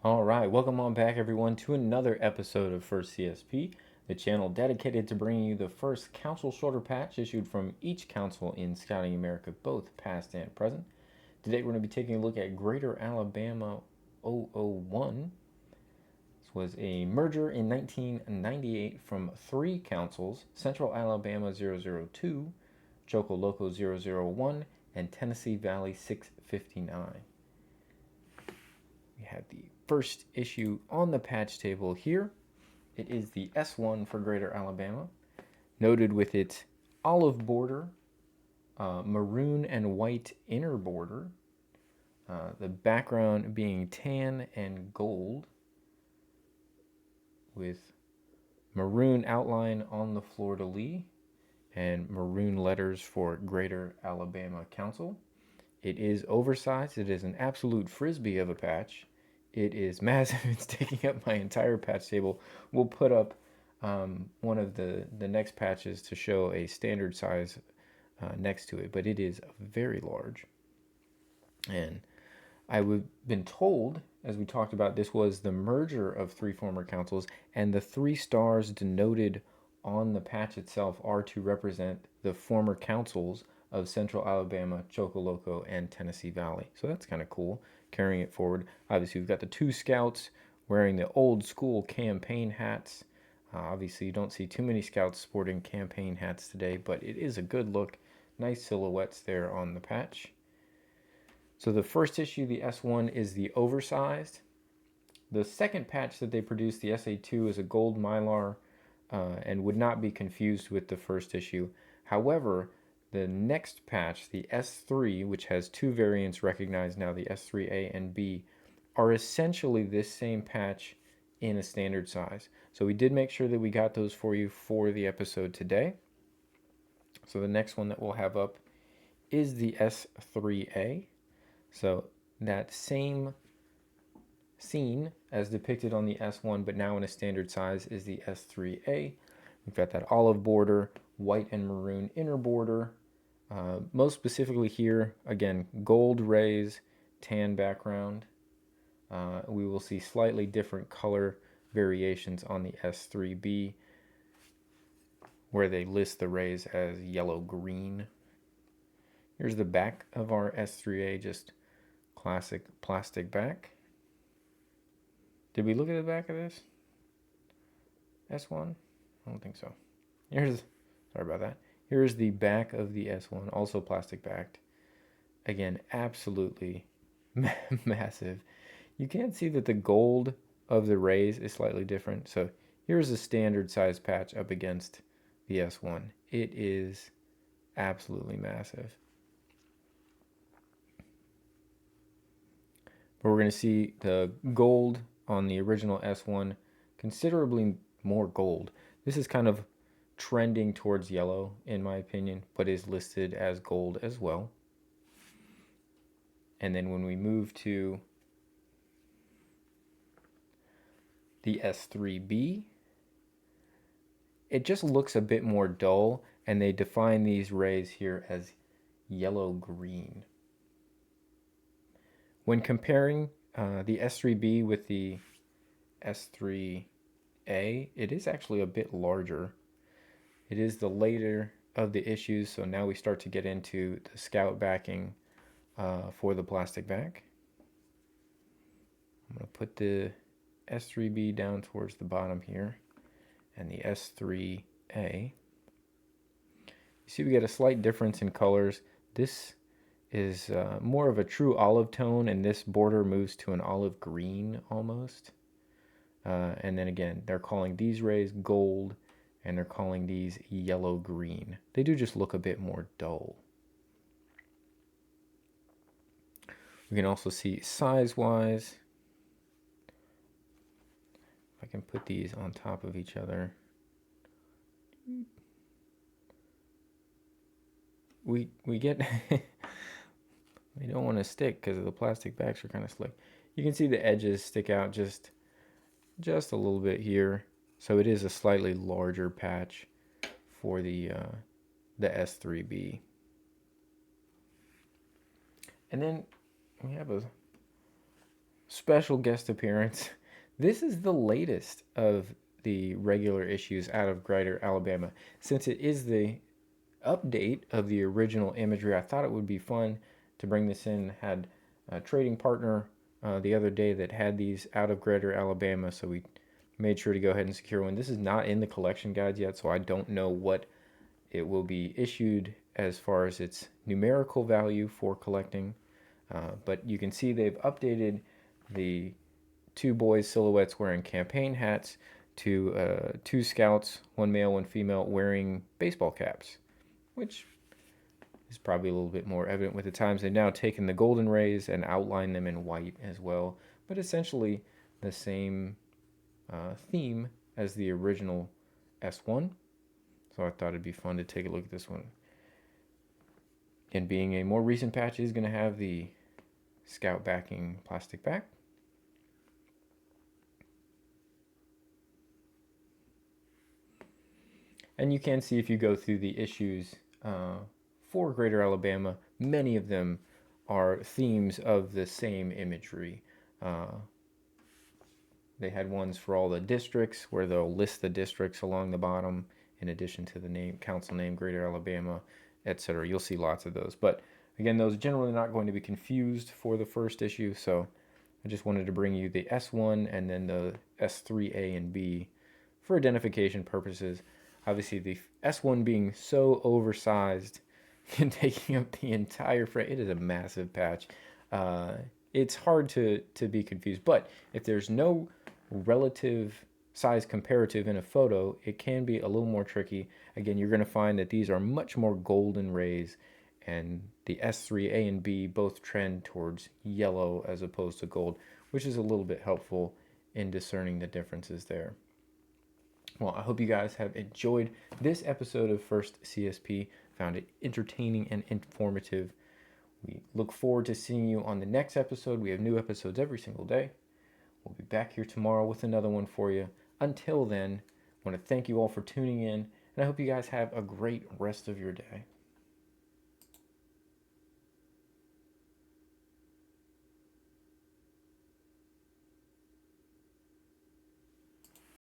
All right, welcome on back, everyone, to another episode of First CSP, the channel dedicated to bringing you the first council shorter patch issued from each council in Scouting America, both past and present. Today, we're going to be taking a look at Greater Alabama 001. This was a merger in 1998 from three councils: Central Alabama 002, Chocoloco 001, and Tennessee Valley 659. We have the first issue on the patch table here. It is the S1 for Greater Alabama, noted with its olive border, maroon and white inner border, the background being tan and gold, with maroon outline on the fleur-de-lis and maroon letters for Greater Alabama Council. It is oversized. It is an absolute frisbee of a patch. It is massive. It's taking up my entire patch table. We'll put up one of the next patches to show a standard size next to it, but it is very large. And I've been told, as we talked about, this was the merger of three former councils, and the 3 stars denoted on the patch itself are to represent the former councils of Central Alabama, Chocoloco, and Tennessee Valley. So that's kind of cool, carrying it forward. Obviously, we've got the 2 scouts wearing the old school campaign hats. Obviously, you don't see too many scouts sporting campaign hats today, but it is a good look. Nice silhouettes there on the patch. So the first issue, the S1, is the oversized. The second patch that they produced, the SA2, is a gold mylar and would not be confused with the first issue. However, the next patch, the S3, which has 2 variants recognized now, the S3A and B, are essentially this same patch in a standard size. So we did make sure that we got those for you for the episode today. So the next one that we'll have up is the S3A. So that same scene as depicted on the S1, but now in a standard size, is the S3A. We've got that olive border, white and maroon inner border. Most specifically here, again, gold rays, tan background. We will see slightly different color variations on the S3B, where they list the rays as yellow-green. Here's the back of our S3A, just classic plastic back. Did we look at the back of this S1? I don't think so. Sorry about that. Here's the back of the S1, also plastic backed. Again, absolutely massive. You can see that the gold of the rays is slightly different. So here's a standard size patch up against the S1. It is absolutely massive. But we're going to see the gold on the original S1, considerably more gold. This is kind of trending towards yellow, in my opinion, but is listed as gold as well. And then when we move to the S3B, it just looks a bit more dull, and they define these rays here as yellow-green. When comparing the S3B with the S3A, it is actually a bit larger. It is the later of the issues, so now we start to get into the scout backing for the plastic back. I'm going to put the S3B down towards the bottom here, and the S3A. You see we get a slight difference in colors. This is more of a true olive tone, and this border moves to an olive green almost. And then again, they're calling these rays gold, and they're calling these yellow-green. They do just look a bit more dull. We can also see size-wise. If I can put these on top of each other. We get... They don't want to stick because the plastic backs are kind of slick. You can see the edges stick out just a little bit here. So it is a slightly larger patch for the S3B. And then we have special guest appearance. This is the latest of the regular issues out of Greider, Alabama. Since it is the update of the original imagery, I thought it would be fun to bring this in. Had a trading partner the other day that had these out of Greider, Alabama, so we made sure to go ahead and secure one. This is not in the collection guides yet, so I don't know what it will be issued as far as its numerical value for collecting. But you can see they've updated the two boys silhouettes wearing campaign hats to two scouts, one male, one female, wearing baseball caps, which is probably a little bit more evident with the times. They've now taken the golden rays and outlined them in white as well, but essentially the same theme as the original S1. So I thought it'd be fun to take a look at this one. And being a more recent patch, is going to have the Scout backing plastic back. And you can see if you go through the issues for Greater Alabama, many of them are themes of the same imagery. They had ones for all the districts where they'll list the districts along the bottom in addition to the name, council name, Greater Alabama, etc. You'll see lots of those. But again, those are generally not going to be confused for the first issue, so I just wanted to bring you the S1 and then the S3A and B for identification purposes. Obviously, the S1 being so oversized and taking up the entire frame, it is a massive patch. It's hard to be confused, but if there's no relative size comparative in a photo, it can be a little more tricky. Again, you're going to find that these are much more golden rays, and the S3A and B both trend towards yellow as opposed to gold, which is a little bit helpful in discerning the differences there. Well, I hope you guys have enjoyed this episode of First CSP, found it entertaining and informative. We look forward to seeing you on the next episode. We have new episodes every single day. We'll be back here tomorrow with another one for you. Until then, I want to thank you all for tuning in, and I hope you guys have a great rest of your day.